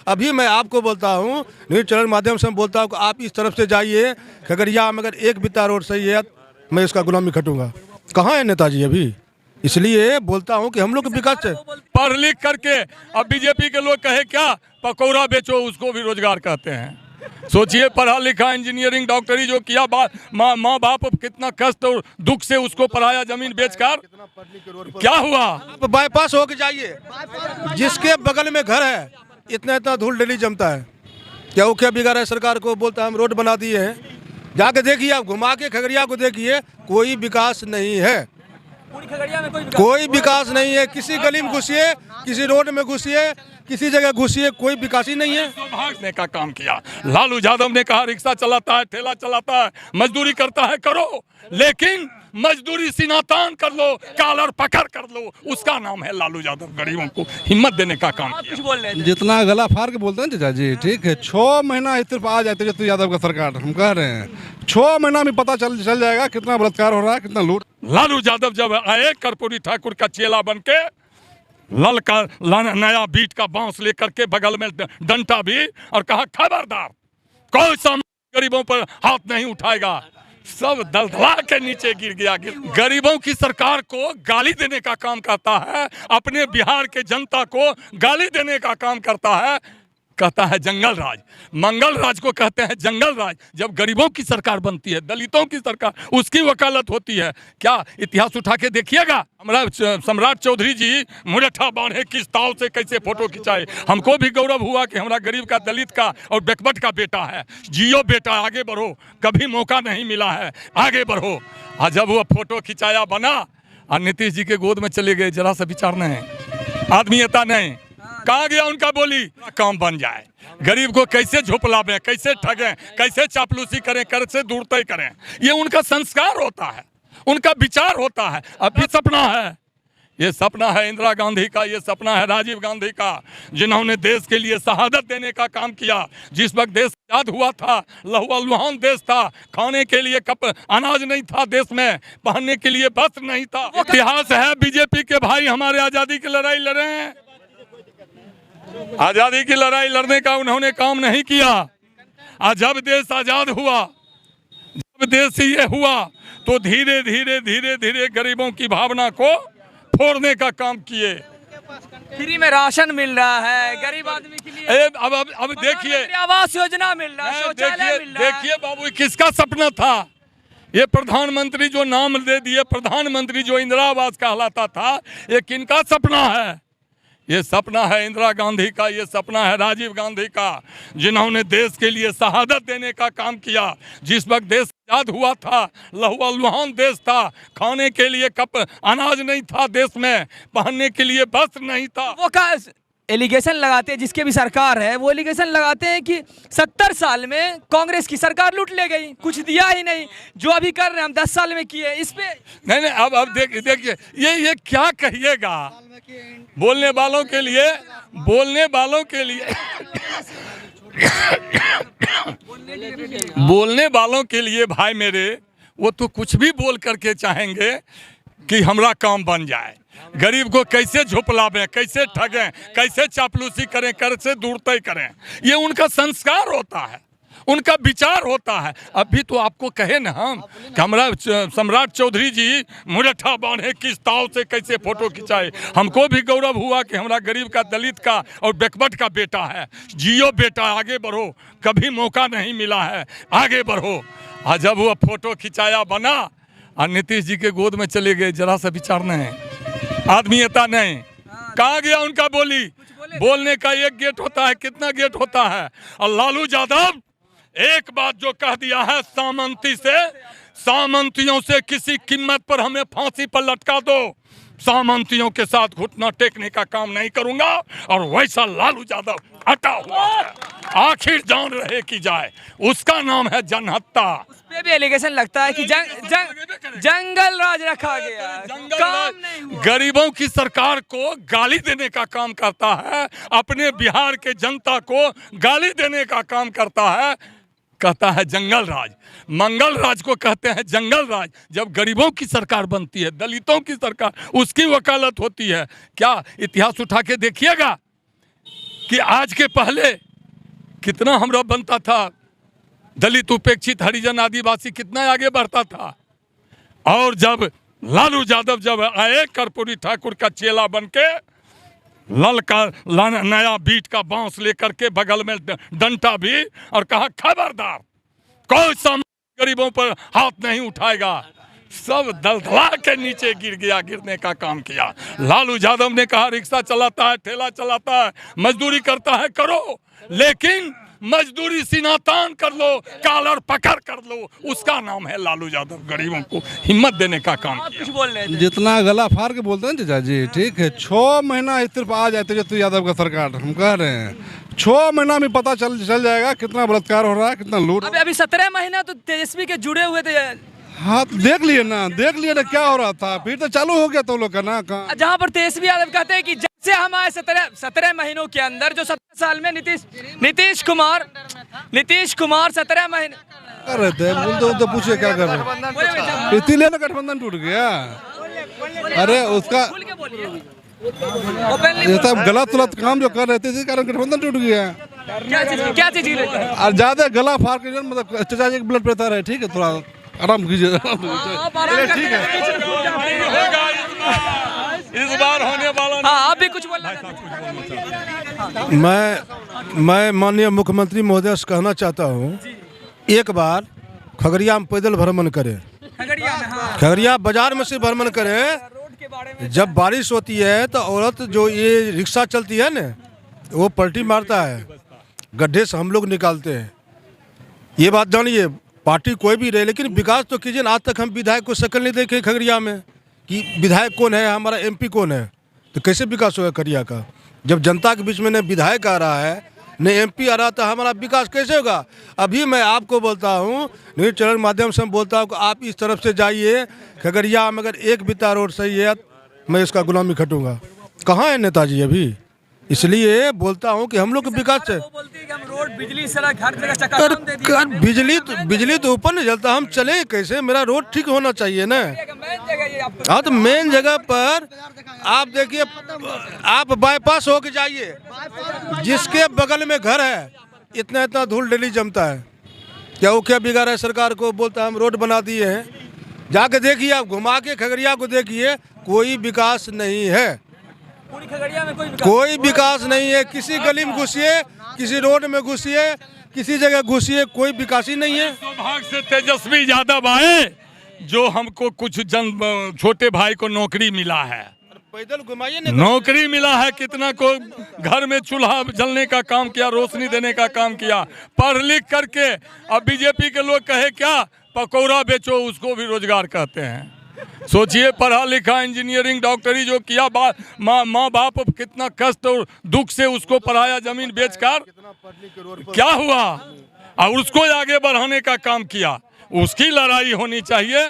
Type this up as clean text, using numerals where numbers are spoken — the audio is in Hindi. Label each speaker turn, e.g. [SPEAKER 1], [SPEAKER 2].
[SPEAKER 1] अभी मैं आपको बोलता हूँ, न्यूज़ चैनल माध्यम से मैं बोलता हूँ कि आप इस तरफ से जाइए, खगड़िया में अगर एक बिता रोड सही है मैं इसका गुलामी खटूंगा। कहाँ है नेताजी अभी? इसलिए बोलता हूँ कि हम लोग विकास से
[SPEAKER 2] पढ़ लिख करके अब बीजेपी के लोग कहे क्या पकौड़ा बेचो, उसको भी रोजगार कहते हैं। सोचिए, पढ़ा लिखा इंजीनियरिंग डॉक्टरी जो किया, माँ बाप कितना कष्ट और दुख से उसको पढ़ाया जमीन बेचकर, क्या हुआ?
[SPEAKER 1] आप बाईपास होके जाइए, जिसके बगल में घर है इतना इतना धूल डेली जमता है। क्या वो क्या बिगाड़ा है सरकार को? बोलता है हम रोड बना दिए हैं। जाके देखिए, आप घुमा के खगड़िया को देखिए, कोई विकास नहीं है।
[SPEAKER 3] पूरी खगड़िया में
[SPEAKER 1] कोई विकास नहीं है। किसी गली में घुसिए, किसी रोड में घुसिए, किसी जगह घुसिए, कोई विकास ही नहीं है।
[SPEAKER 2] भागने का काम किया। लालू यादव ने कहा रिक्शा चलाता है, ठेला चलाता है, मजदूरी करता है, करो, लेकिन मजदूरी सीना तान कर लो, कॉलर पकड़ कर लो, उसका नाम है लालू यादव। गरीबों को हिम्मत देने का काम किया।
[SPEAKER 3] कुछ बोल रहे थे।
[SPEAKER 4] जितना गला फाड़ के बोलते हैं चाचा जी, ठीक है, 6 महीना सिर्फ आ जाते तेजस्वी यादव का सरकार, हम कह रहे हैं 6 महीना में पता चल जाएगा कितना बलात्कार हो रहा है, कितना लूट।
[SPEAKER 2] लालू यादव जब आए कर्पूरी ठाकुर का चेला बन के, लल का नया बीट का बांस लेकर के, बगल में डंटा भी, और कहा खबरदार कोई सामने गरीबों पर हाथ नहीं उठाएगा। सब दलदला के नीचे गिर गया। गरीबों की सरकार को गाली देने का काम करता है, अपने बिहार के जनता को गाली देने का काम करता है, कहता है जंगल राज। मंगल राज को कहते हैं जंगल राज। जब गरीबों की सरकार बनती है, दलितों की सरकार, उसकी वकालत होती है। क्या इतिहास उठा के देखिएगा, हमारा सम्राट चौधरी जी मुरठा बांधे किस ताव से कैसे फोटो खिंचाए। हमको भी गौरव हुआ कि हमारा गरीब का, दलित का और बैकवर्ड का बेटा है। जियो बेटा, आगे बढ़ो, कभी मौका नहीं मिला है, आगे बढ़ो। और जब वो फोटो खिंचाया बना और नीतीश जी के गोद में चले गए, जरा सा विचार नहीं, आदमीयता नहीं, कहाँ गया उनका बोली? काम बन जाए, गरीब को कैसे झोपलावें, कैसे ठगें, कैसे चापलूसी करें, कर से दूरते करें, ये उनका संस्कार होता है, उनका विचार होता है। अब भी सपना है, ये सपना है इंदिरा गांधी का, ये सपना है राजीव गांधी का, जिन्होंने देश के लिए शहादत देने का काम किया। जिस वक्त देश आजाद हुआ था, लहूलुहान देश था, खाने के लिए कप अनाज नहीं था देश में, पहनने के लिए वस्त्र नहीं था। इतिहास है, बीजेपी के भाई हमारे आज़ादी की लड़ाई लड़े हैं, आजादी की लड़ाई लड़ने का उन्होंने काम नहीं किया। आज जब देश आजाद हुआ, जब देश ये हुआ, तो धीरे धीरे धीरे धीरे गरीबों की भावना को फोड़ने का काम किए।
[SPEAKER 3] फ्री में राशन मिल रहा है गरीब आदमी के लिए।
[SPEAKER 2] अब देखिए,
[SPEAKER 3] आवास योजना मिल रहा है, शौचालय मिल रहा है।
[SPEAKER 2] देखिए बाबू, किसका सपना था ये? प्रधानमंत्री जो नाम दे दिए, प्रधानमंत्री जो इंदिरा आवास कहलाता था, ये किनका सपना है? ये सपना है इंदिरा गांधी का, ये सपना है राजीव गांधी का, जिन्होंने देश के लिए शहादत देने का काम किया। जिस वक्त देश आजाद हुआ था, लहूलुहान देश था, खाने के लिए कप अनाज नहीं था देश में, पहनने के लिए वस्त्र नहीं था।
[SPEAKER 3] वो का एलिगेशन लगाते हैं, जिसके भी सरकार है वो एलिगेशन लगाते हैं कि 70 साल में कांग्रेस की सरकार लूट ले गई, कुछ दिया ही नहीं, जो अभी कर रहे हैं हम 10 साल में किए। इस पे
[SPEAKER 2] नहीं, अब देखिए, ये क्या कहिएगा बोलने वालों के लिए, बोलने वालों के लिए बोलने वालों के लिए भाई मेरे, वो तो कुछ भी बोल करके चाहेंगे कि हमारा काम बन जाए, गरीब को कैसे झोपलावें, कैसे ठगें, कैसे चापलूसी करें, कर से दूरते करें। ये उनका संस्कार होता है, उनका विचार होता है। अभी तो आपको कहे ना हम कि हमारा सम्राट चौधरी जी मुरठा बांधे किस ताव से कैसे फोटो खिंचाए। हमको भी गौरव हुआ कि हमारा गरीब का, दलित का और बैकवर्ड का बेटा है। जियो बेटा, आगे बढ़ो, कभी मौका नहीं मिला है, आगे बढ़ो। और जब वो फोटो खिंचाया बना और नीतीश जी के गोद में चले गए, जरा सा विचार नहीं, आदमीयता नहीं, कहाँ गया उनका बोली? बोलने का एक गेट होता है, कितना गेट होता है। और लालू यादव एक बात जो कह दिया है, सामंती से, सामंतियों से किसी कीमत पर हमें फांसी पर लटका दो, सामंतियों के साथ घुटना टेकने का काम नहीं करूंगा। और वैसा लालू यादव हटा हुआ है, आखिर जान रहे कि जाए, उसका नाम है जनहत्ता।
[SPEAKER 3] उस पे भी एलिगेशन लगता है कि जंगल राज रखा गया, काम नहीं हुआ।
[SPEAKER 2] गरीबों की सरकार को गाली देने का काम करता है, अपने बिहार के जनता को गाली देने का काम करता है, कहता है जंगल राज। मंगल राज को कहते हैं जंगल राज। जब गरीबों की सरकार बनती है, दलितों की सरकार, उसकी वकालत होती है। क्या इतिहास उठा के देखिएगा, कि आज के पहले कितना हमरा बनता था, दलित उपेक्षित हरिजन आदिवासी कितना आगे बढ़ता था। और जब लालू यादव जब आए कर्पूरी ठाकुर का चेला बन के नया बीट का बांस लेकर के बगल में डंटा भी, और कहा खबरदार कोई सामने गरीबों पर हाथ नहीं उठाएगा। सब दलदला के नीचे गिर गया, गिरने का काम किया। लालू यादव ने कहा रिक्शा चलाता है, ठेला चलाता है, मजदूरी करता है, करो, लेकिन मजदूरी सीना तान कर लो, कॉलर पकड़ कर लो, उसका नाम है लालू यादव। गरीबों को हिम्मत देने का काम
[SPEAKER 3] आप
[SPEAKER 2] किया।
[SPEAKER 3] कुछ बोल रहे थे।
[SPEAKER 4] जितना गला फाड़ के बोलते हैं चाचा जी, ठीक है। 6 महीना इस तरफ आ जाए तेजस्वी यादव का सरकार, हम कह रहे हैं 6 महीना में पता चल जाएगा कितना बलात्कार हो रहा है, कितना लूट।
[SPEAKER 3] अभी 17 महीना तो तेजस्वी के जुड़े हुए थे।
[SPEAKER 4] हाँ तो देख लिए ना क्या हो रहा था, फिर तो चालू हो गया तो लोग का ना कहाँ।
[SPEAKER 3] जहाँ पर तेजस्वी यादव कहते हैं कि जब से हम आए 17 महीनों के अंदर, जो 17 साल में नीतीश कुमार 17 महीने
[SPEAKER 4] कर रहे थे, बोल तो पूछिए क्या कर रहे, इसीलिए ना गठबंधन टूट गया। अरे उसका
[SPEAKER 3] खुल के बोलिए।
[SPEAKER 4] ये सब गलत काम जो कर रहे थे इसी कारण गठबंधन टूट गया।
[SPEAKER 3] क्या चीज की लेते हैं?
[SPEAKER 4] और ज्यादा गला फाड़ के मतलब चाचा जी ब्लड प्रेशर है, ठीक है, थोड़ा आराम कीजिए।
[SPEAKER 3] आप आराम करते
[SPEAKER 4] ठीक है।
[SPEAKER 2] होगा इस बार होने वाला नहीं।
[SPEAKER 3] हाँ, आप भी कुछ बोलना चाहते हैं?
[SPEAKER 1] मैं माननीय मुख्यमंत्री महोदय से कहना चाहता हूँ, एक बार खगड़िया में पैदल भ्रमण करें,
[SPEAKER 3] खगड़िया में, हाँ।
[SPEAKER 1] खगड़िया बाजार में से भ्रमण करें।
[SPEAKER 3] रोड के बारे में
[SPEAKER 1] जब बारिश होती है तो औरत जो ये रिक्शा चलती है ना, वो पलटी मारता है, गड्ढे से हम लोग निकालते हैं। ये बात जानिए, पार्टी कोई भी रहे, लेकिन विकास तो कीजिए। आज तक हम विधायक को शक्ल नहीं देखे खगड़िया में कि विधायक कौन है, हमारा एमपी कौन है, तो कैसे विकास होगा खगड़िया का? जब जनता के बीच में न विधायक आ रहा है न एमपी आ रहा, तो हमारा विकास कैसे होगा? अभी मैं आपको बोलता हूँ, न्यूज़ चैनल के माध्यम से बोलता हूँ कि आप इस तरफ से जाइए, खगड़िया में अगर एक बिता रोड सही है मैं इसका गुलामी खटूंगा। कहाँ है नेताजी अभी? इसलिए बोलता हूँ कि हम लोग के विकास से
[SPEAKER 3] वो बोलती है कि हम रोड, बिजली, सड़क हर जगह चकाचौंध दे दिए।
[SPEAKER 1] बिजली तो ऊपर नहीं जलता, हम चले कैसे? मेरा रोड ठीक होना चाहिए ना।
[SPEAKER 3] मेन जगह ये आपको।
[SPEAKER 1] हाँ तो मेन जगह पर आप देखिए, आप बाईपास होके जाइए, जिसके बगल में घर है इतना धूल डेली जमता है। क्या बिगाड़ा है सरकार को? बोलता है हम रोड बना दिए हैं। जाके देखिए, आप घुमा के खगड़िया को देखिए, कोई विकास नहीं है।
[SPEAKER 3] पूरी खगड़िया में
[SPEAKER 1] कोई विकास नहीं है। किसी गली में घुसिए, किसी रोड में घुसिए, किसी जगह घुसिए, कोई विकास ही नहीं है।
[SPEAKER 2] सौभाग्य से तेजस्वी यादव आए, जो हमको कुछ छोटे भाई को नौकरी मिला है,
[SPEAKER 1] पैदल घुमाइए ना,
[SPEAKER 2] नौकरी मिला है। कितना को घर में चूल्हा जलने का काम किया, रोशनी देने का काम किया, पढ़ लिख करके। अब बीजेपी के लोग कहे क्या, पकौड़ा बेचो, उसको भी रोजगार कहते हैं। सोचिए, पढ़ा लिखा इंजीनियरिंग डॉक्टरी जो किया, माँ बाप कितना कष्ट और दुख से उसको पढ़ाया, जमीन बेचकर, क्या हुआ? और उसको आगे बढ़ाने का काम किया। उसकी लड़ाई होनी चाहिए।